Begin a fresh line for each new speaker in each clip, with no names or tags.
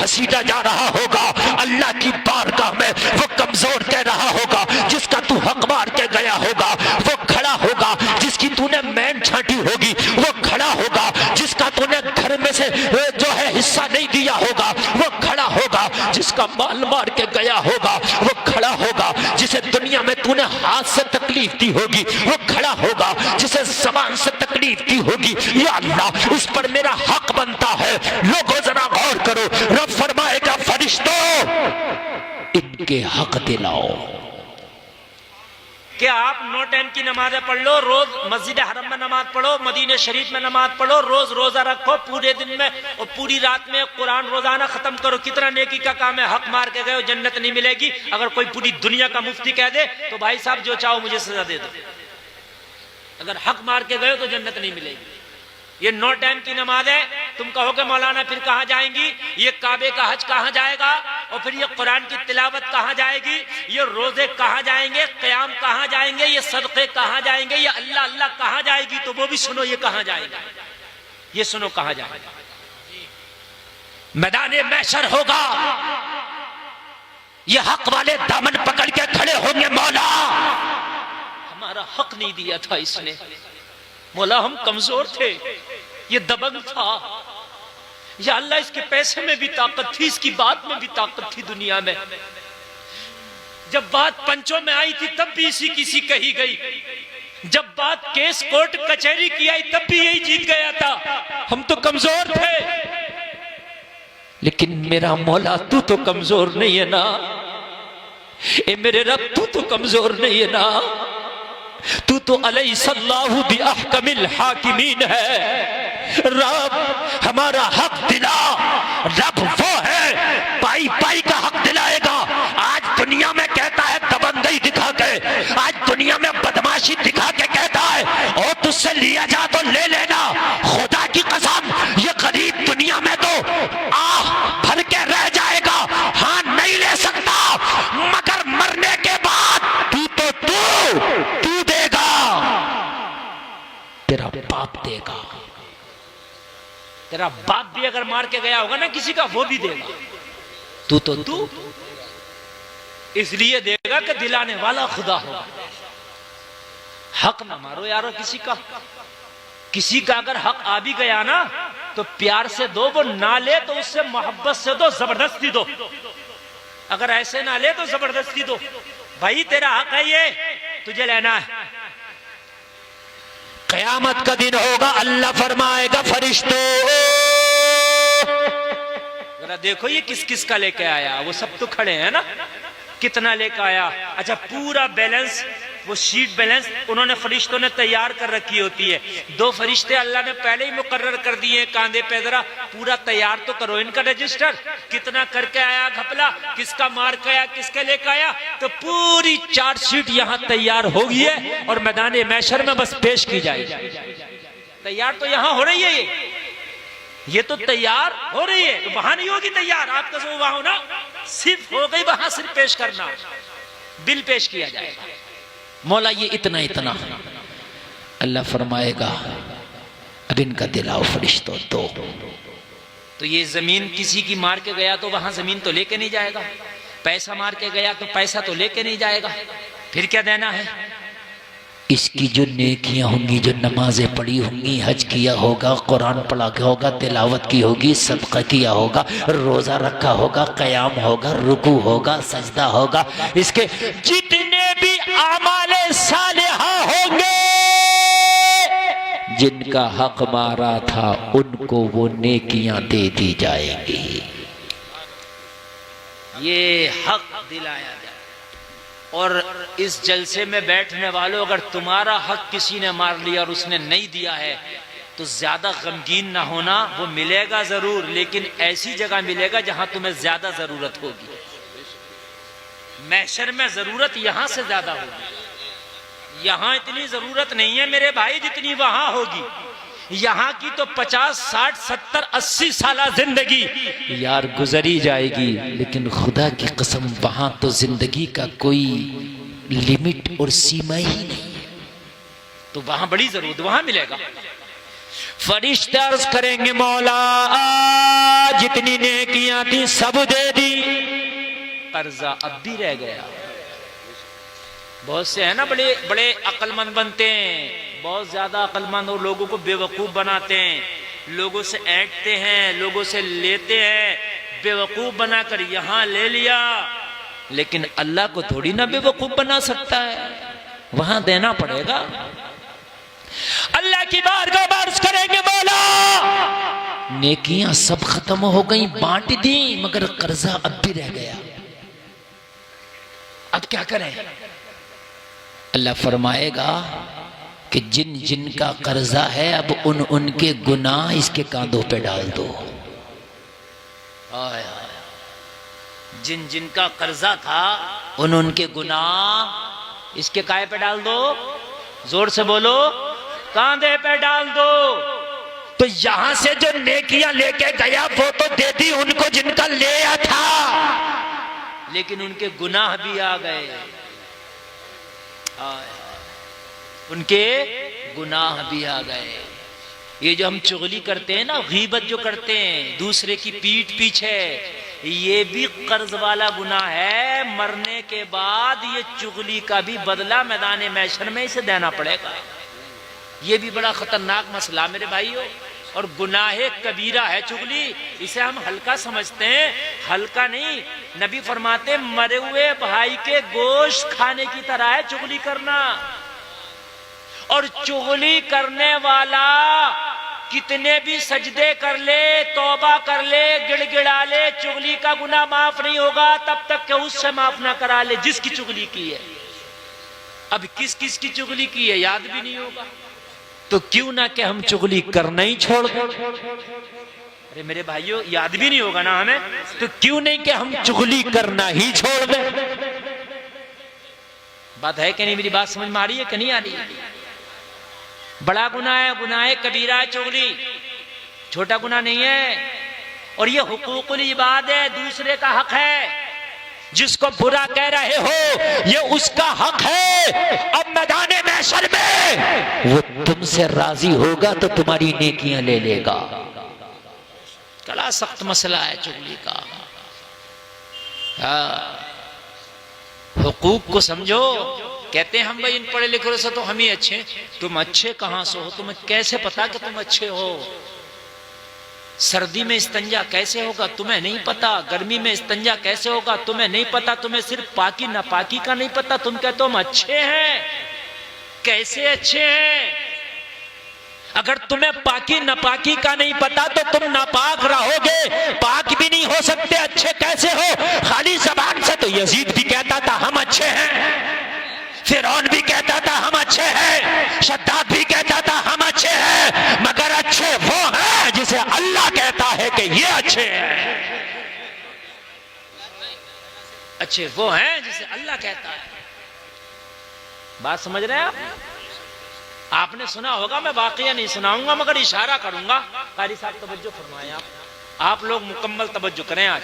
घसीटा जा रहा होगा, अल्लाह की बारगाह में वो कमजोर कह रहा होगा, जिसका तू हक मार के गया होगा वो खड़ा होगा, जिसकी तूने मैन छांटी होगी वो खड़ा होगा, जिसका तूने घर में से जो है हिस्सा नहीं दिया होगा वो खड़ा होगा, जिसका माल मार के गया होगा वो खड़ा होगा, जिसे दुनिया में तूने हाथ से तकलीफ दी होगी वो खड़ा होगा, जिसे ज़बान से तकलीफ दी होगी, या अल्लाह उस पर मेरा हक बनता है। लोगों जरा गौर करो, रब फरमाएगा फरिश्तों इनके हक दिलाओ।
कि आप 9 टाइम की नमाजें पढ़ लो, रोज मस्जिद हरम में नमाज पढ़ो, मदीने शरीफ में नमाज पढ़ो, रोज रोजा रखो पूरे दिन में और पूरी रात में कुरान रोजाना खत्म करो, कितना नेकी का काम है। हक मार के गए हो जन्नत नहीं मिलेगी। अगर कोई पूरी दुनिया का मुफ्ती कह दे तो भाई साहब जो चाहो मुझे सजा दे दो, अगर हक मार के गए हो तो जन्नत नहीं मिलेगी। ये 9 टाइम की नमाज है। तुम कहोगे मौलाना फिर कहां जाएंगी, ये काबे का हज कहां जाएगा, और फिर ये कुरान की तिलावत कहां जाएगी, ये रोजे कहां जाएंगे, क़याम कहां जाएंगे, ये सदक़े कहां जाएंगे, ये अल्लाह अल्लाह कहां जाएगी। तो वो भी सुनो, ये कहां जाएगा, ये सुनो कहां जाएगा।
मैदान महशर होगा, ये हक वाले दामन पकड़ के खड़े होंगे, मौला
हमारा हक नहीं दिया था इसने, मौला हम कमजोर थे, ये दबंग था, या अल्लाह इसके पैसे में भी ताकत थी, इसकी बात में भी ताकत थी दुनिया में। जब बात पंचों में आई थी तब भी इसी किसी कही गई, जब बात केस कोर्ट कचहरी की आई तब भी यही जीत गया था। हम तो कमजोर थे,
लेकिन मेरा मौला तू तो कमजोर नहीं है ना, ए मेरे रब तू तो कमजोर नहीं है ना, तू तो अलैहिस्सलाहु बिअहकमिल हाकिमीन है। रब हमारा हक दिला, रब वो है पाई पाई का हक दिलाएगा। आज दुनिया में कहता है दबंगई दिखा के, आज दुनिया में बदमाशी दिखा के कहता है और तुझसे लिया जा तो ले लेना, खुदा की कसम ये गरीब दुनिया में तो आह भर के रह जाएगा, हाँ नहीं ले सकता, मगर मरने के बाद तू देगा, तेरा बाप देगा।
तेरा बाप भी अगर मार के गया होगा ना किसी का, वो भी देगा। तू इसलिए देगा कि दिलाने वाला खुदा होगा। हक ना मारो यारो किसी का, किसी का अगर हक आ भी गया ना तो प्यार से दो, वो ना ले तो उससे मोहब्बत से दो, जबरदस्ती दो। अगर ऐसे ना ले तो जबरदस्ती दो, भाई तेरा हक है ये, तुझे लेना है।
क़यामत का दिन होगा, अल्लाह फरमाएगा फरिश्तों
जरा देखो ये किस किस का लेके आया, वो सब तो खड़े हैं ना, कितना लेके आया। अच्छा पूरा बैलेंस, वो शीट बैलेंस उन्होंने फरिश्तों ने तैयार कर रखी होती है। 2 फरिश्ते अल्लाह ने पहले ही मुकर्रर कर दिए कांधे पे, जरा पूरा तैयार तो करो इनका रजिस्टर, कितना करके आया घपला, किसका मार के आया, किसके लेके आया। तो पूरी चार्जशीट यहाँ तैयार हो गई है और मैदान महशर में बस पेश की जाएगी। तैयार तो यहाँ हो रही है, ये तो तैयार हो रही है, तो वहां नहीं होगी तैयार, आपका जो वहां हो ना, सिर्फ हो गई वहां, सिर्फ पेश करना, बिल पेश किया जाएगा।
मौला ये इतना इतना, अल्लाह फरमाएगा अब इनका दिलाओ फरिश्तों दो।
तो ये जमीन किसी की मार के गया तो वहां जमीन तो लेके नहीं जाएगा, पैसा मार के गया तो पैसा तो लेके नहीं जाएगा, फिर क्या देना है।
इसकी जो नेकियां होंगी, जो नमाजें पढ़ी होंगी, हज किया होगा, कुरान पढ़ा के होगा, तिलावत की होगी, सदका किया होगा, रोजा रखा होगा, क़याम होगा, रुकू होगा, सजदा होगा, इसके जितने भी आमाले सालिहा होंगे, जिनका हक मारा था उनको वो नेकियां दे दी जाएंगी।
ये हक दिलाया जाए। और इस जलसे में बैठने वालों, अगर तुम्हारा हक किसी ने मार लिया और उसने नहीं दिया है तो ज्यादा गमगीन ना होना, वो मिलेगा जरूर, लेकिन ऐसी जगह मिलेगा जहां तुम्हें ज्यादा जरूरत होगी। महशर में जरूरत यहां से ज्यादा होगी, यहां इतनी जरूरत नहीं है मेरे भाई जितनी वहां होगी। यहाँ की तो 50, 60, 70, 80 साल जिंदगी
यार गुजरी जाएगी, लेकिन खुदा की कसम वहां तो जिंदगी का कोई लिमिट और सीमा ही नहीं है।
तो वहां बड़ी जरूरत, वहां मिलेगा।
फरिश्ते अर्ज करेंगे मौला जितनी नेकियां थी सब दे दी, कर्जा अब भी रह गया। बहुत से है ना बड़े बड़े अक्लमंद बनते हैं, बहुत ज्यादा अक्लमंद और लोगों को बेवकूफ बनाते हैं, लोगों से ऐंठते हैं, लोगों से लेते हैं, बेवकूफ बनाकर यहां ले लिया। लेकिन अल्लाह को थोड़ी ना बेवकूफ बना सकता है, वहां देना पड़ेगा। अल्लाह की बारगाह में अर्ज करेंगे मौला नेकियां सब खत्म हो गई, बांट दी, मगर कर्जा अब भी रह गया, अब क्या करें? अल्लाह फरमाएगा कि जिन जिन का कर्जा है अब उनके गुनाह इसके कांधों पे डाल दो। जिन जिन का कर्जा था उनके गुनाह इसके काहे पे डाल दो, जोर से बोलो, कांधे पे डाल दो। तो यहां से जो नेकियां लेके गया वो तो दे दी उनको जिनका ले आया था, लेकिन उनके गुनाह भी आ गए, उनके गुनाह भी आ गए। ये जो हम चुगली करते हैं ना, गीबत जो करते हैं दूसरे की पीठ पीछे, ये भी कर्ज वाला गुनाह है। मरने के बाद ये चुगली का भी बदला मैदान महशर में इसे देना पड़ेगा। ये भी बड़ा खतरनाक मसला मेरे भाइयों, और गुनाहे कबीरा है चुगली। इसे हम हल्का समझते हैं, हल्का नहीं। नबी फरमाते मरे हुए भाई के गोश्त खाने की तरह है चुगली करना। और चुगली करने वाला कितने भी सजदे कर ले, तौबा कर ले, गिड़गिड़ा ले, चुगली का गुनाह माफ नहीं होगा तब तक कि उससे माफ ना करा ले जिसकी चुगली की है। अब किस किस की चुगली की है याद भी नहीं होगा, तो क्यों ना कि हम चुगली करना ही छोड़ दें। अरे मेरे भाइयों याद भी नहीं होगा ना हमें, तो क्यों नहीं कि हम चुगली करना ही छोड़ दें। बात है कि नहीं? मेरी बात समझ में आ रही है कि नहीं आ रही है? बड़ा गुनाह है, गुनाह कबीरा है चुगली, छोटा गुनाह नहीं है। और ये हुकूकुल इबाद है, दूसरे का हक है। जिसको बुरा कह रहे हो ये उसका हक है। अब मैदान महशर में वो तुमसे राजी होगा तो तुम्हारी नेकियां ले लेगा। बड़ा सख्त मसला है चुगली का। हुकूक को समझो। कहते हैं हम भाई इन पढ़े लिखे से तो हम ही अच्छे। तुम अच्छे कहां से हो? तुम्हें कैसे पता कि तुम अच्छे हो? सर्दी में इस्तंजा कैसे होगा तुम्हें नहीं पता, गर्मी में इस्तंजा कैसे होगा तुम्हें नहीं पता, तुम्हें सिर्फ पाकी नापाकी का नहीं पता, तुम कहते हो हम अच्छे हैं। कैसे अच्छे हैं? अगर तुम्हें पाकी नापाकी का नहीं पता तो तुम नापाक रहोगे, पाक भी नहीं हो सकते, अच्छे कैसे हो? खाली जबान से तो यजीद भी कहता था हम अच्छे हैं, फिरौन भी कहता था हम अच्छे हैं, शद्दाद भी कहता था हम अच्छे हैं, मगर अच्छे वो हैं जिसे अल्लाह कहता है कि ये अच्छे हैं। अच्छे वो हैं जिसे अल्लाह कहता है। बात समझ रहे हैं आप? आपने सुना होगा, मैं वाकया नहीं सुनाऊंगा मगर इशारा करूंगा। कारी साहब तवज्जो फरमाएं आप लोग मुकम्मल तवज्जो करें आज,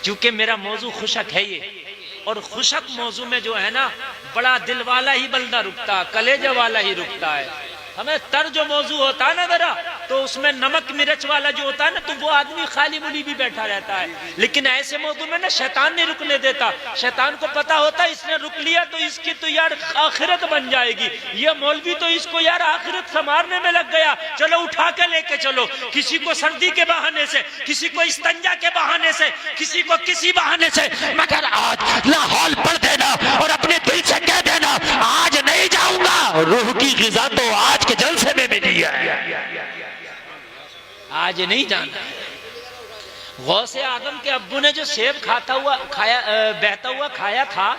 क्योंकि मेरा मौजू खुशक है ये। और खुशक मौजू में जो है ना बड़ा दिल वाला ही बंदा रुकता, कलेजे वाला ही रुकता है। हमें तर जो मौजू होता है ना जरा, तो उसमें नमक मिर्च वाला जो होता है ना, तो वो आदमी खाली मुली भी बैठा रहता है। लेकिन ऐसे मौजू में ना शैतान नहीं रुकने देता। शैतान को पता होता है इसने रुक लिया तो इसकी तो यार आखिरत बन जाएगी, ये मौलवी तो इसको यार आखिरत संवारने में लग गया, चलो उठा के लेके चलो। किसी को सर्दी के बहाने से, किसी को इस्तंजा के बहाने से, किसी को किसी बहाने से, मगर आज लाहौल पढ़ देना और अपने दिल से कह देना आज नहीं जाऊंगा। रूह की ग़िज़ा तो आज के जलसे में मिली है, आज नहीं जाना। गौसे आदम के अब्बू ने जो सेब बहता हुआ खाया था,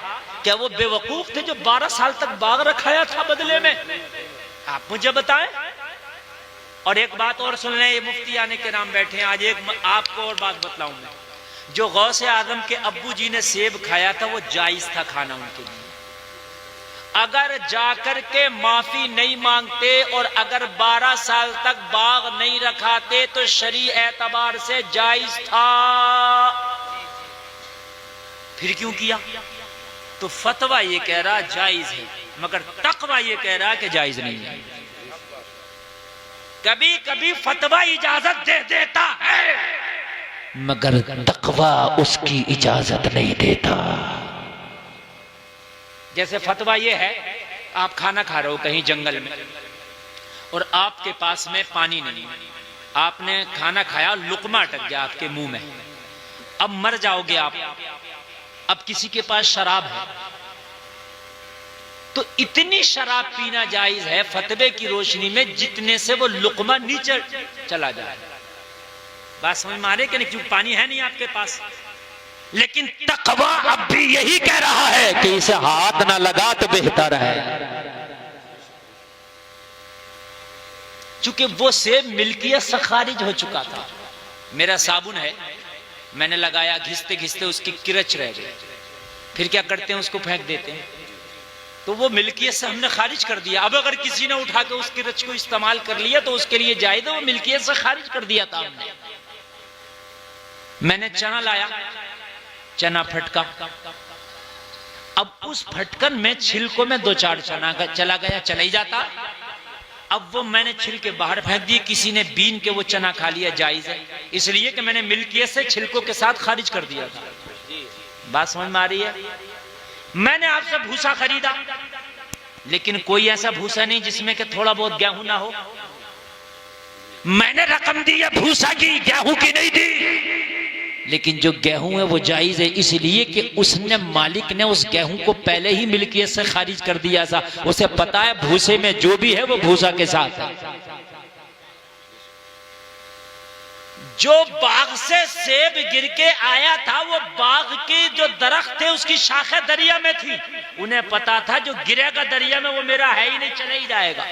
क्या वो बेवकूफ थे जो 12 साल तक बाग रखाया था बदले में? आप मुझे बताएं। और एक बात और सुन लें, ये मुफ्ती आने के नाम बैठे हैं, आज एक आपको और बात बतलाऊंगा। जो गौसे आदम के अब्बू जी ने सेब खाया था वो जायज था खाना उनके लिए। अगर जाकर के माफी नहीं मांगते और अगर 12 साल तक बाग नहीं रखाते तो शरई एतबार से जायज था। फिर क्यों किया? तो फतवा ये कह रहा जायज है, मगर तकवा ये कह रहा कि जायज नहीं है।
कभी कभी फतवा इजाजत दे देता है,
मगर तकवा उसकी इजाजत नहीं देता।
जैसे फतवा ये है, आप खाना खा रहे हो कहीं जंगल में और आपके पास में पानी नहीं, आपने खाना खाया, लुकमा अटक गया आपके मुंह में, अब मर जाओगे आप। अब किसी के पास शराब है, तो इतनी शराब पीना जायज है फतवे की रोशनी में जितने से वो लुकमा नीचे चला जाए। बात समझ में आ रही है कि नहीं? क्योंकि पानी है नहीं आपके पास। लेकिन
तकवा अब भी यही कह रहा है कि इसे हाथ ना लगा तो बेहतर है,
चूंकि वो सेब मिल्कियत से खारिज हो चुका था। मेरा साबुन है, मैंने लगाया, घिसते घिसते उसकी किरच रह गई, फिर क्या करते हैं, उसको फेंक देते हैं, तो वो मिल्कियत से हमने खारिज कर दिया। अब अगर किसी ने उठा के उस किरच को इस्तेमाल कर लिया तो उसके लिए जायज है, वो मिल्कियत से खारिज कर दिया था हमने। मैंने चना लाया, चना फटका, अब उस फटकन में छिलकों में 2-4 चना चला गया, चला ही जाता। अब वो मैंने छिल के बाहर फेंक दिए, किसी ने बीन के वो चना खा लिया, जायज है, इसलिए कि मैंने मिल्कियत से छिलकों के साथ खारिज कर दिया था। बात समझ में आ रही है? मैंने आपसे भूसा खरीदा, लेकिन कोई ऐसा भूसा नहीं जिसमें कि थोड़ा बहुत गेहूं ना हो। मैंने रकम दी है भूसा की, गेहूं की नहीं दी।
लेकिन जो गेहूं है वो जायज है, इसलिए कि उसने, मालिक ने उस गेहूं को पहले ही मिल्कियत से खारिज कर दिया था। उसे पता है भूसे में जो भी है वो भूसा के साथ है।
जो बाग से सेब गिर के आया था, वो बाग के जो दरख्त थे उसकी शाखें दरिया में थी। उन्हें पता था जो गिरेगा दरिया में वो मेरा है ही नहीं, चले ही जाएगा।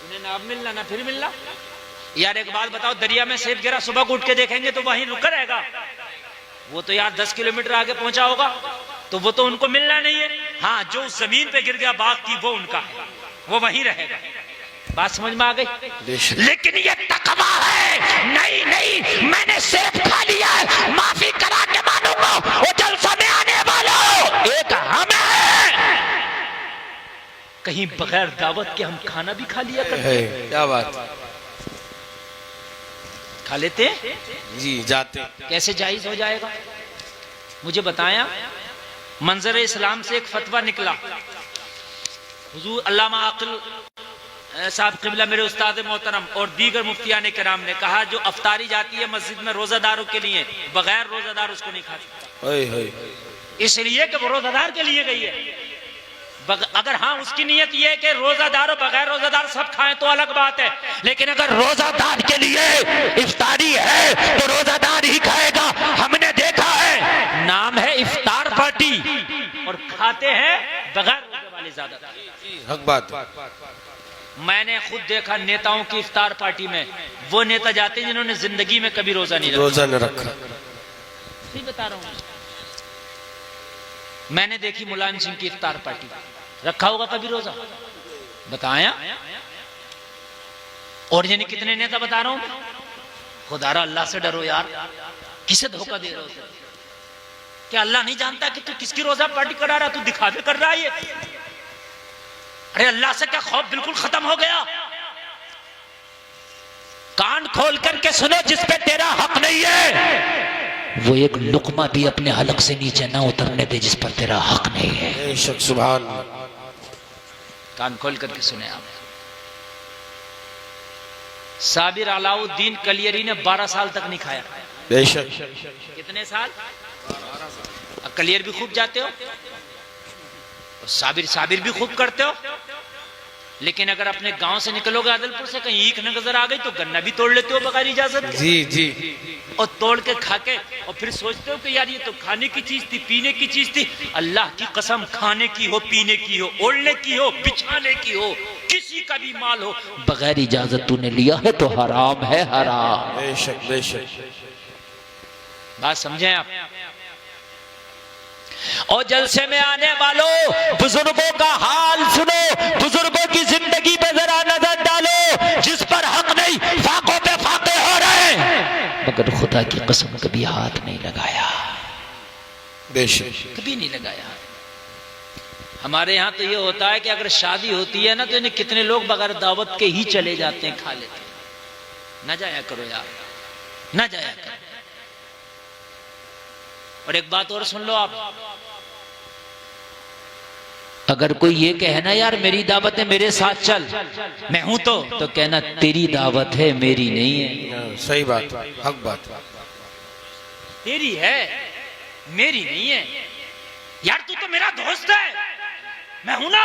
उन्हें ना अब मिलना ना फिर मिलना। यार एक बात बताओ, दरिया में सेब गिरा, सुबह को उठ के देखेंगे तो वहीं रुका रहेगा? वो तो यार 10 किलोमीटर आगे पहुंचा होगा, तो वो तो उनको मिलना नहीं है। हाँ, जो उस जमीन पे गिर गया बाग की, वो उनका है, वो वहीं रहेगा। बात समझ में आ गई?
लेकिन ये तकवा है, नहीं नहीं मैंने सेब खा लिया है, माफी करा के मानूंगा। वो जलसा में आने वालों, एक हम है।
कहीं बगैर दावत के हम खाना भी खा लिया करते हैं।
क्या बात,
खा लेते
जी जाते।
कैसे जायज हो जाएगा? मुझे बताया। मंजर इस्लाम से एक फतवा निकला। हुजूर अल्लामा आकिल साहब क़िबला मेरे उस्ताद मोहतरम और दीगर मुफ्तियान किराम ने कहा, जो अफ्तारी जाती है मस्जिद में रोजादारों के लिए, बगैर रोजादार उसको नहीं खा सकता, इसलिए कि वो रोजादार के लिए गई है। अगर हाँ उसकी नीयत ये है कि रोजादार और बगैर रोजादार सब खाएं तो अलग बात है, लेकिन अगर रोजादार के लिए इफ्तारी है तो रोजादार ही खाएगा। हमने देखा है, नाम है इफ्तार पार्टी और खाते हैं बगैर रोजे वाले ज्यादा।
हक बात।
मैंने खुद देखा नेताओं की इफ्तार पार्टी में वो नेता जाते हैं जिन्होंने जिंदगी में कभी रोजा नहीं रखा।
रोजा न रखा।
सही बता रहा हूं। मैंने देखी मुलायम सिंह की इफ्तार पार्टी, रखा होगा कभी रोजा? बताया। और यानी कितने नेता बता रहा हूं। खुदारा अल्लाह से डरो यार, किसे धोखा दे रहे हो? क्या अल्लाह नहीं जानता कि तू किसकी रोजा पार्टी करा रहा? तू दिखावे कर रहा है ये? अरे अल्लाह से क्या खौफ बिल्कुल खत्म हो गया?
कान खोल करके सुनो, जिस पे तेरा हक नहीं है वो एक लुकमा भी अपने हलक से नीचे ना उतरने दे जिस पर तेरा हक नहीं है।
बेशक, सुभान।
कान खोल करके सुने आप। साबिर अलाउद्दीन कलियरी ने 12 साल तक नहीं खाया।
बेशक।
कितने साल? कलियर भी खूब जाते हो, साबिर भी खूब करते हो, लेकिन अगर अपने गांव से निकलोगे आदलपुर से, कहीं ईख नजर आ गई तो गन्ना भी तोड़ लेते हो बगैर इजाजत के।
जी जी।
और तोड़ के खा के और फिर सोचते हो कि यार ये तो खाने की चीज थी, पीने की चीज थी। अल्लाह की कसम, खाने की हो, पीने की हो, ओढ़ने की हो, बिछाने की हो, किसी का भी माल हो,
बगैर इजाजत तूने लिया है तो हराम है, हराम।
बेशक बेशक।
बात समझे आप?
और जलसे में आने वालों, बुजुर्गों का हाल सुनो, बुजुर्गों की जिंदगी पे जरा नजर डालो। जिस पर हक नहीं, फाकों पे फाके हो रहे हैं, मगर खुदा की कसम कभी हाथ नहीं लगाया,
बेशक।
कभी नहीं लगाया। हमारे यहाँ तो ये होता है कि अगर शादी होती है ना तो इन्हें कितने लोग बगैर दावत के ही चले जाते हैं, खा लेते हैं। ना जाया करो यार, ना जाया करो। और एक बात और सुन लो आप,
अगर कोई ये कहे ना यार मेरी दावत है मेरे साथ चल,
मैं हूं
तो कहना तेरी दावत है मेरी नहीं है।
हाँ, सही बात, हक बात।
तेरी है मेरी नहीं है। यार तू तो मेरा दोस्त है, मैं हूं ना।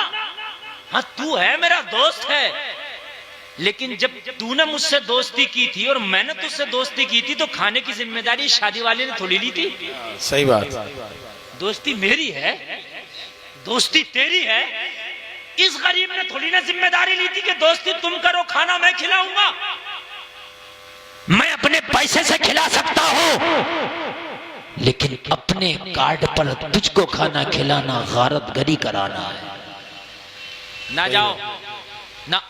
हाँ तू है मेरा दोस्त है, लेकिन जब तूने मुझसे दोस्ती की थी और मैंने तुझसे दोस्ती की थी तो खाने की जिम्मेदारी शादी वाले ने थोड़ी ली थी।
सही बात।
दोस्ती मेरी है, दोस्ती तेरी है। इस गरीब ने थोड़ी ना जिम्मेदारी ली थी कि दोस्ती तुम करो, खाना मैं खिलाऊंगा।
मैं अपने पैसे से खिला सकता हूं, लेकिन अपने कार्ड पर तुझको खाना खिलाना गारतगरी कराना है।
ना जाओ ना।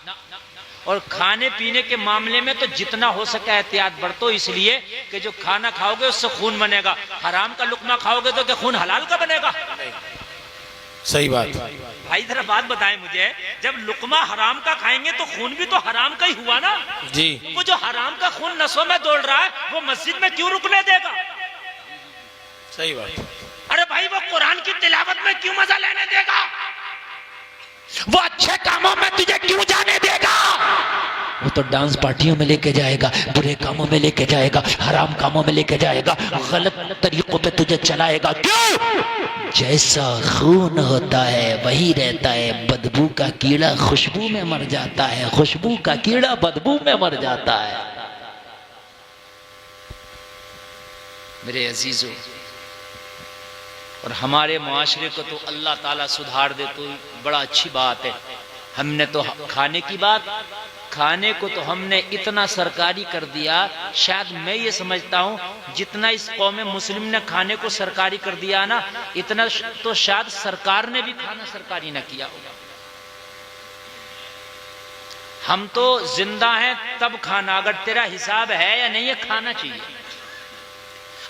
और खाने पीने के मामले में तो जितना हो सके एहतियात बरतो, इसलिए कि जो खाना खाओगे उससे खून बनेगा। हराम का लुकमा खाओगे तो क्या खून हलाल का बनेगा?
सही बात।
भाई जरा बात बताएं मुझे, जब लुकमा हराम का खाएंगे तो खून भी तो हराम का ही हुआ ना
जी।
वो जो हराम का खून नसों में दौड़ रहा है वो मस्जिद में क्यों रुकने देगा?
सही बात।
अरे भाई वो कुरान की तिलावत में क्यों मजा लेने देगा?
वो अच्छे कामों में तुझे क्यों जाने देगा? वो तो डांस पार्टियों में लेके जाएगा, बुरे कामों में लेके जाएगा, हराम कामों में लेके जाएगा, गलत तरीकों पे तुझे चलाएगा। क्यों? जैसा खून होता है वही रहता है। बदबू का कीड़ा खुशबू में मर जाता है, खुशबू का कीड़ा बदबू में मर जाता है।
मेरे अजीजों, और हमारे मुआशरे को तो अल्लाह ताला सुधार दे तो बड़ा अच्छी बात है। हमने तो खाने की बात, खाने को तो हमने इतना सरकारी कर दिया, शायद मैं ये समझता हूं जितना इस कौम मुस्लिम ने खाने को सरकारी कर दिया ना, इतना तो शायद सरकार ने भी खाना सरकारी ना किया होगा। हम तो जिंदा हैं तब खाना, अगर तेरा हिसाब है या नहीं है खाना चाहिए।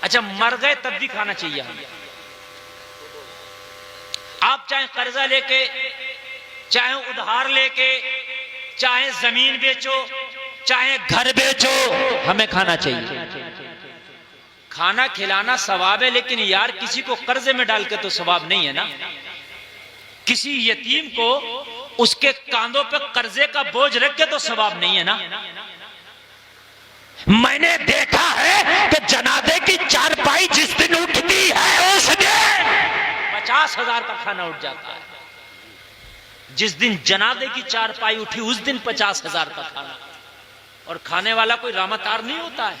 अच्छा मर गए तब भी खाना चाहिए हमें। आप चाहे कर्जा लेके, चाहे उधार लेके, चाहे जमीन बेचो, चाहे घर बेचो, हमें खाना चाहिए। खाना खिलाना सवाब है, लेकिन यार किसी को कर्जे में डाल के तो सवाब नहीं है ना। किसी यतीम को उसके कांधों पे कर्जे का बोझ रख के तो सवाब नहीं है ना।
मैंने देखा है कि जनाजे की चारपाई जिस दिन उठती है उस दिन
50,000 का खाना उठ जाता है। जिस दिन जनाजे की चारपाई उठी उस दिन 50,000 का खाना। और खाने वाला कोई रामातार नहीं होता है,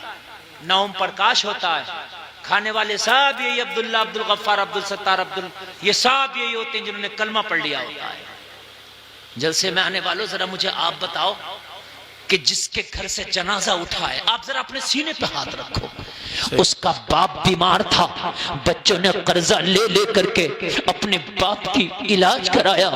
ना ओम प्रकाश होता है। खाने वाले सब यही अब्दुल्ला, अब्दुल गफ्फार, अब्दुल सत्तार, अब्दुल, ये सब यही होते हैं जिन्होंने कलमा पढ़ लिया होता है। जलसे में आने वालों जरा मुझे आप बताओ कि जिसके घर से जनाजा उठा है, आप जरा अपने सीने पे हाथ रखो, उसका बाप बीमार था, बच्चों ने कर्जा ले ले करके अपने बाप की इलाज कराया।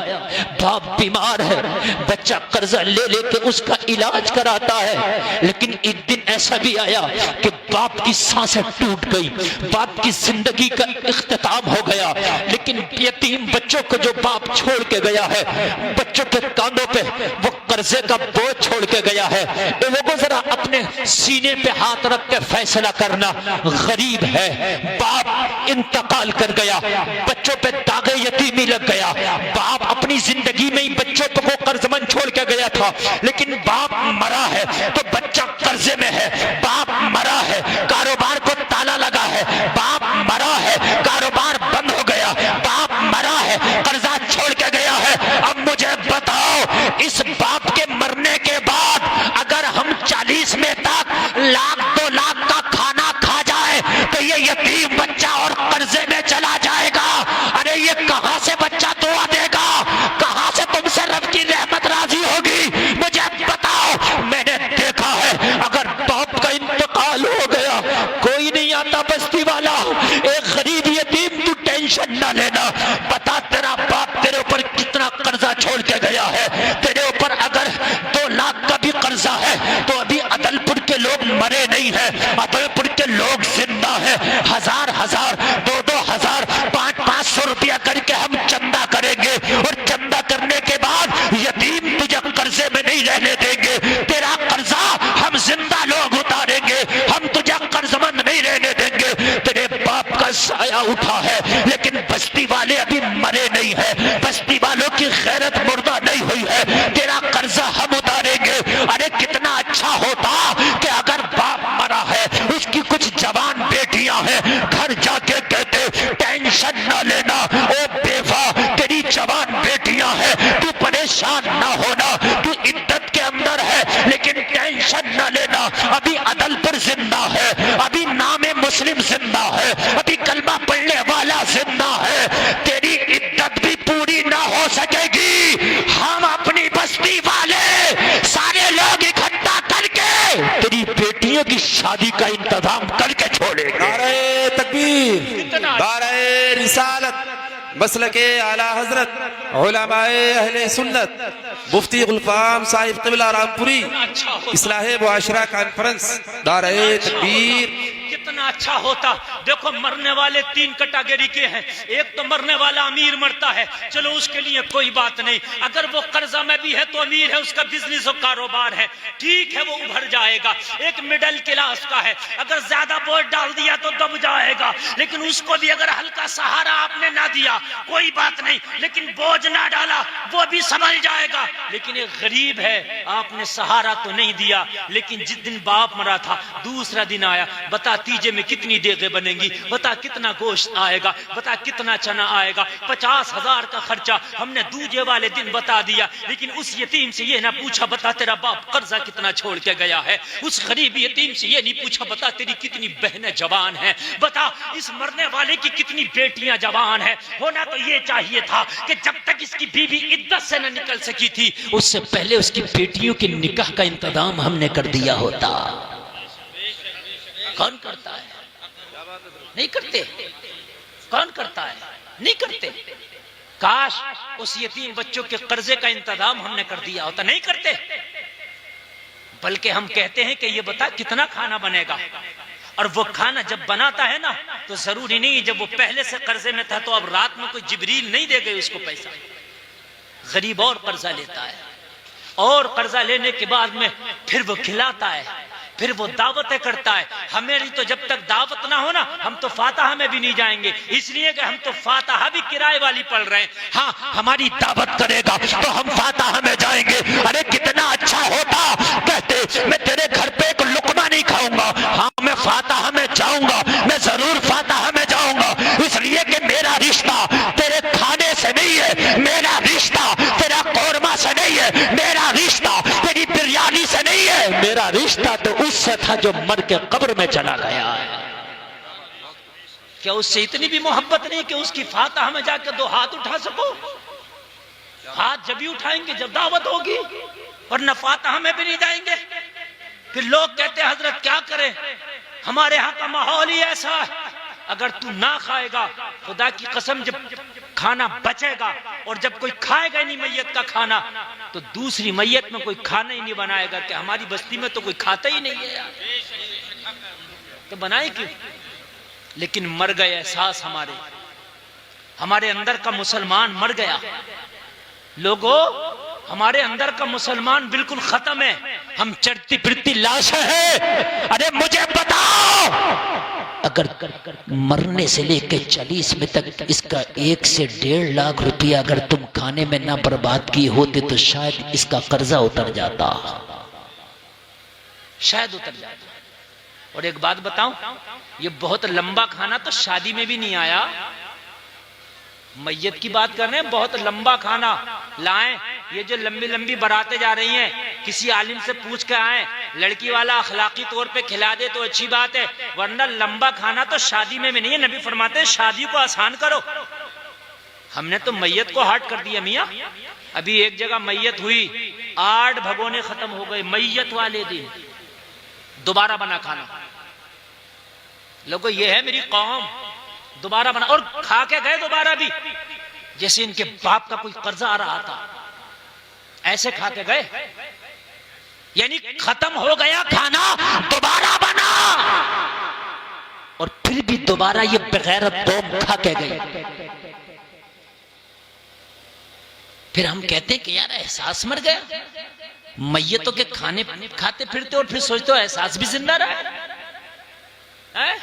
बाप बीमार है, बच्चा कर्जा ले लेके उसका इलाज कराता है। लेकिन एक दिन ऐसा भी आया कि बाप की सांसें टूट गई, बाप की जिंदगी का इख्तिताम हो गया। लेकिन यतीम बच्चों को जो बाप छोड़ के गया है, बच्चों के कांधों पे वो कर्जे का बोझ छोड़ के गया है। लोगों जरा अपने सीने पे हाथ रख के फैसला करना, गरीब है, बाप इंतकाल कर गया, बच्चों पे दागे यतीमी लग गया। बाप अपनी जिंदगी में ही बच्चों को वो कर्जमंद छोड़ के गया था, लेकिन बाप मरा है तो बच्चा कर्जे में है। बाप मरा है, कारोबार को ताला लगा है। बाप मरा है, कारोबार बंद हो गया। बाप मरा है, कर्जा छोड़ के गया है। अब मुझे बताओ, इस बाप के मरने के बाद अगर हम 40 में तक लाख 2 लाख का खाना खा जाए तो ये यतीम बच्चा और कर्जे में चला जाएगा। अरे ये कहां से बच्चा दुआ देगा, कहां से तुमसे रब की रहमत राजी होगी, मुझे बताओ। मैंने देखा है अगर बाप का इंतकाल हो गया, कोई नहीं आता बस्ती वाला, एक गरीब यतीम तू टेंशन ना लेना, बता तेरा बाप तेरे ऊपर कितना कर्जा छोड़ के गया है। तेरे ऊपर अगर
देंगे और चंदा करने के बाद यतीम तुझे कर्जे में नहीं रहने देंगे, तेरा कर्जा हम जिंदा लोग उतारेंगे, हम तुझे कर्जमंद नहीं रहने देंगे। तेरे बाप का साया उठा है लेकिन बस्ती वाले अभी मरे नहीं है, बस्ती वालों की गैरत मुर्दा नहीं हुई है, तेरा कर्जा हम उतारेंगे। अरे कितना अच्छा होता कि अगर बाप मरा है, उसकी कुछ जवान बेटियां हैं, घर जाके कहते टेंशन ना लेना ओ बेवा, तेरी जवान बेटियां हैं, तू परेशान ना होना, तू इद्दत के अंदर है लेकिन टेंशन ना लेना, अभी अदलपुर जिंदा है, अभी नामे मुस्लिम जिंदा है, अभी कलमा पढ़ने वाला जिंदा है, तेरी इद्दत भी पूरी ना हो सकेगी। हम अपनी बस्ती वाले सारे लोग इकट्ठा करके तेरी बेटियों की शादी का इंतजाम करके छोड़ेंगे।
नारे तकबीर, नारे रिसालत, मसलके आला हजरत उलमाए अहले सुन्नत मुफ्ती गुलफाम साहिब क़िबला रामपुरी इस्लाहे मुआशरा कॉन्फ्रेंस। नारे तकबीर।
कितना अच्छा होता। देखो मरने वाले 3 कैटेगरी के हैं, एक तो मरने वाला अमीर मरता है, चलो उसके लिए कोई बात नहीं, अगर वो कर्जा में भी है तो अमीर है, उसका बिजनेस और कारोबार है, ठीक है वो उभर जाएगा। एक मिडिल क्लास का है, अगर ज्यादा बोझ डाल दिया तो दब जाएगा, लेकिन उसको भी अगर हल्का सहारा आपने ना दिया कोई बात नहीं, लेकिन बोझ ना डाला वो भी संभल जाएगा। लेकिन एक गरीब है, आपने सहारा तो नहीं दिया, लेकिन जिस दिन बाप मरा था दूसरा दिन आया, बता तीजे में कितनी देगें बनेंगी, बता कितना गोश्त आएगा, बता कितना चना आएगा, 50,000 का खर्चा हमने दूजे वाले दिन बता दिया। लेकिन उस यतीम से ये ना पूछा बता तेरा बाप कर्जा कितना छोड़ के गया है, उस गरीब यतीम से ये नहीं पूछा बता तेरी कितनी बहनें जवान हैं, बता इस मरने वाले की कितनी बेटियां जवान हैं। होना तो ये चाहिए था कि जब तक इसकी बीवी इद्दत से न निकल सकी थी उससे पहले उसकी बेटियों के निकाह का इंतजाम हमने कर दिया होता। कौन करता है? नहीं करते। कौन करता है? नहीं करते। काश उस यतीम बच्चों के कर्जे का इंतजाम हमने कर दिया होता, नहीं करते। बल्कि हम कहते हैं कि ये बता कितना खाना बनेगा, और वो खाना जब बनाता है ना तो जरूरी नहीं जब वो पहले से कर्जे में था तो अब रात में कोई जिब्रील नहीं दे गए उसको पैसा। गरीब और कर्जा लेता है, और कर्जा लेने के बाद में फिर वो खिलाता है, फिर वो दावतें करता है। हमें तो जब तक दावत ना हो ना हम तो फातिहा में भी नहीं जाएंगे, इसलिए कि हम तो फातिहा भी किराए वाली पढ़ रहे हैं। हाँ, हमारी दावत करेगा तो हम फातिहा में जाएंगे। अरे कितना अच्छा होता कहते मैं तेरे घर पे एक लुकमा नहीं खाऊंगा, हाँ मैं फातिहा में जाऊंगा, मैं जरूर फातिहा में जाऊंगा, इसलिए कि मेरा रिश्ता तेरे खाने से नहीं है, मेरा रिश्ता तेरा कोरमा से नहीं है, मेरा रिश्ता तेरी बिरयानी से नहीं है, मेरा रिश्ता तो उससे था जो मर के कब्र में चला गया है। क्या उससे इतनी भी मोहब्बत नहीं कि उसकी फातिहा में जाकर 2 हाथ उठा सको? हाथ जब भी उठाएंगे जब दावत होगी, और न फातिहा में भी नहीं जाएंगे। फिर लोग कहते हैं हजरत क्या करें, हमारे यहाँ का माहौल ही ऐसा है, अगर तू ना खाएगा खुदा की कसम जब खाना बचेगा और जब कोई खाएगा नहीं मैयत का खाना तो दूसरी मैयत में कोई खाना ही नहीं बनाएगा कि हमारी बस्ती में तो कोई खाता ही नहीं है यार, तो बनाए क्यों? लेकिन मर गए एहसास, हमारे अंदर का मुसलमान मर गया। लोगों, हमारे अंदर का मुसलमान बिल्कुल खत्म है, हम चढ़ती फिरती लाश है। अरे मुझे बताओ, अगर मरने से लेकर 40 में तक इसका 1 से 1.5 लाख रुपया अगर तुम खाने में ना बर्बाद किए होते तो शायद इसका कर्जा उतर जाता, शायद उतर जाता। और एक बात बताऊं, ये बहुत लंबा खाना तो शादी में भी नहीं आया, मैयत की बात कर रहे हैं, बहुत लंबा खाना लाएं। ये जो लंबी लंबी बारातें जा रही हैं, किसी आलिम से पूछ के आए, लड़की वाला अखलाकी तौर पे खिला दे तो अच्छी बात है, वरना लंबा खाना तो शादी में भी नहीं है। नबी फरमाते हैं शादी को आसान करो। हमने तो मैयत को हार्ड कर दिया मियाँ। अभी एक जगह मैयत हुई, 8 भगोने खत्म हो गए मैयत वाले दिन, दोबारा बना खाना। लोगों, ये है मेरी कौम, दोबारा बना, और खा के गए दोबारा भी, जैसे इनके बाप का कोई कर्जा आ रहा था, ऐसे खा के गए। यानी खत्म हो गया खाना, दोबारा बना, और फिर भी दोबारा ये बगैरत दम खा के गए।
फिर हम कहते हैं कि यार एहसास मर गया। मैयतों के खाने खाते फिरते और फिर सोचते हो एहसास भी जिंदा रहा है?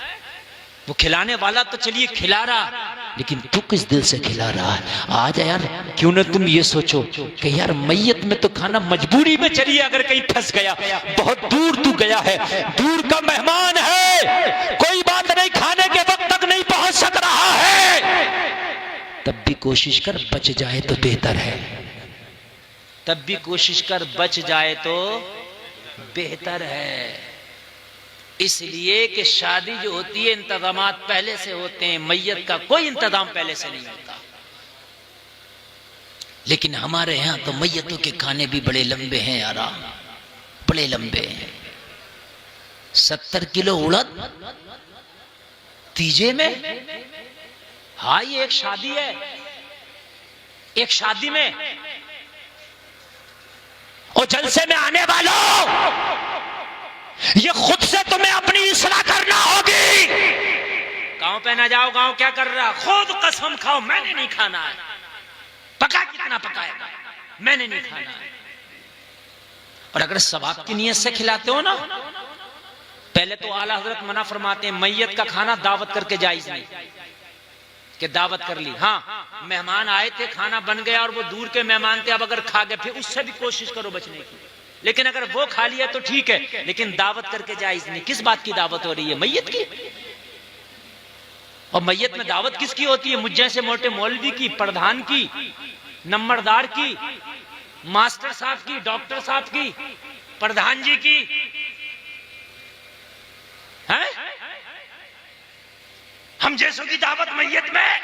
वो खिलाने वाला तो चलिए खिला रहा, लेकिन तू किस दिल से खिला रहा है? आज यार क्यों ना तुम ये सोचो कि यार मैयत में तो खाना मजबूरी में, चलिए अगर कहीं फंस गया, बहुत दूर तू गया है, दूर का मेहमान है, कोई बात नहीं, खाने के वक्त तक नहीं पहुंच सक रहा है, तब भी कोशिश कर बच जाए तो बेहतर है।
तब भी कोशिश कर बच जाए तो बेहतर है। इसलिए कि शादी जो होती है इंतजामात पहले से होते हैं, मैयत का कोई इंतजाम पहले से नहीं होता।
लेकिन हमारे यहां तो मैयतों के खाने भी बड़े लंबे हैं, आराम बड़े लंबे हैं। 70 किलो उड़द तीजे में।
हाँ, ये एक शादी है, एक शादी में।
और जलसे में आने वालों, ये खुद से तुम्हें अपनी इस्लाह करना होगी।
गांव पे ना जाओ, गांव क्या कर रहा, खुद कसम खाओ मैंने नहीं खाना है, पका कितना पकाएगा, मैंने नहीं खाना है।
और अगर सवाब की नीयत से खिलाते हो ना,
पहले तो आला हजरत मना फरमाते हैं मैयत का खाना दावत करके जायज नहीं, कि दावत कर ली, हाँ मेहमान आए थे, खाना बन गया और वो दूर के मेहमान थे, अब अगर खा गए फिर उससे भी कोशिश करो बचने की। लेकिन अगर वो खा लिया तो ठीक है, लेकिन दावत करके जायज नहीं। किस बात की दावत हो रही है? मैयत की। और मैयत में दावत किसकी होती है? मुझ जैसे मोटे मौलवी की, प्रधान की, नंबरदार की, मास्टर साहब की, डॉक्टर साहब की, प्रधान जी की है? हम जैसों की दावत मैयत में।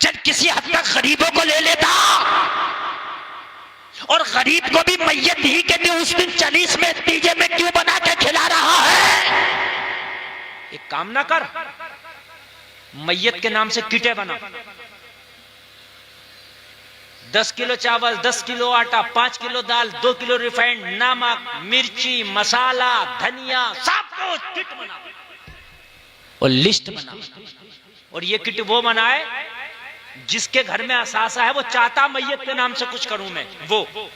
चल किसी हद तक गरीबों को ले लेता, और गरीब को भी मैयत ही के लिए उस दिन 40 में तीजे में क्यों बना के खिला रहा है?
एक काम ना कर, मैयत के नाम से किटे बना, 10 किलो चावल, 10 किलो आटा, 5 किलो दाल, 2 किलो रिफाइंड, नमक, मिर्ची, मसाला, धनिया, सब कुछ किट बना
और लिस्ट बना।
और ये किट वो बनाए जिसके घर में असासा है, वो चाहता मैयत के नाम से कुछ करूं मैं, वो।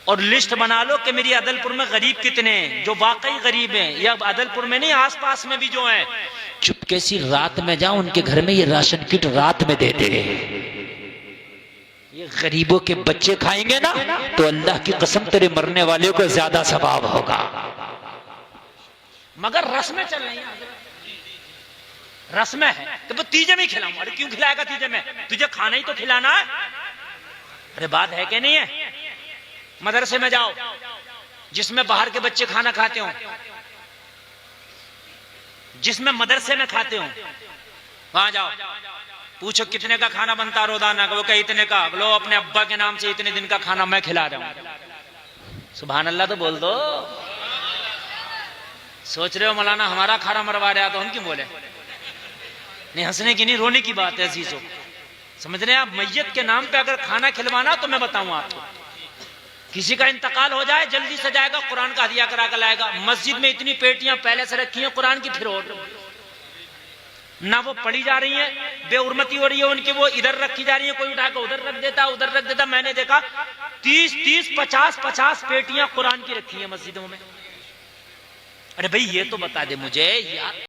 और लिस्ट बना लो कि मेरी अदलपुर में गरीब कितने हैं, जो वाकई गरीब हैं, या अदलपुर में नहीं आसपास में भी जो हैं।
चुपके सी रात में जाओ उनके घर में, ये राशन किट रात में दे दे। ये गरीबों के बच्चे खाएंगे ना, तो अल्लाह की कसम तेरे मरने वाले को ज्यादा सवाब होगा।
मगर रस में चल रही है, रस में है तो वो तीजे में खिलाऊं। अरे क्यों खिलाएगा तीजे में? तुझे खाना ही तो खिलाना है। अरे बात है कि नहीं है? मदरसे में जाओ जिसमें बाहर के बच्चे खाना खाते हो, जिसमें मदरसे में खाते हो, वहां जाओ, पूछो कितने का खाना बनता रोजाना का? वो कहे इतने का। बोलो अपने अब्बा के नाम से इतने दिन का खाना मैं खिला रहा हूं। सुभान अल्लाह तो बोल दो। सोच रहे हो मौलाना हमारा खाना मरवा रहा, तो हम क्यों बोले? नहीं, हंसने की नहीं, रोने की बात है अजीजों। समझ रहे हैं आप? मैयत के नाम पे अगर खाना खिलवाना तो मैं बताऊं आपको, किसी का इंतकाल हो जाए जल्दी से जाएगा, कुरान का हदिया करा कर लाएगा। मस्जिद में इतनी पेटियां पहले से रखी हैं कुरान की, फिर और ना वो पड़ी जा रही है, बेउर्मती हो रही है उनकी, वो इधर रखी जा रही है, कोई उठा के उधर रख देता, उधर रख देता। मैंने देखा 30-30, 50-50 पेटियां कुरान की रखी हैं मस्जिदों में। अरे भाई ये तो बता दे मुझे यार।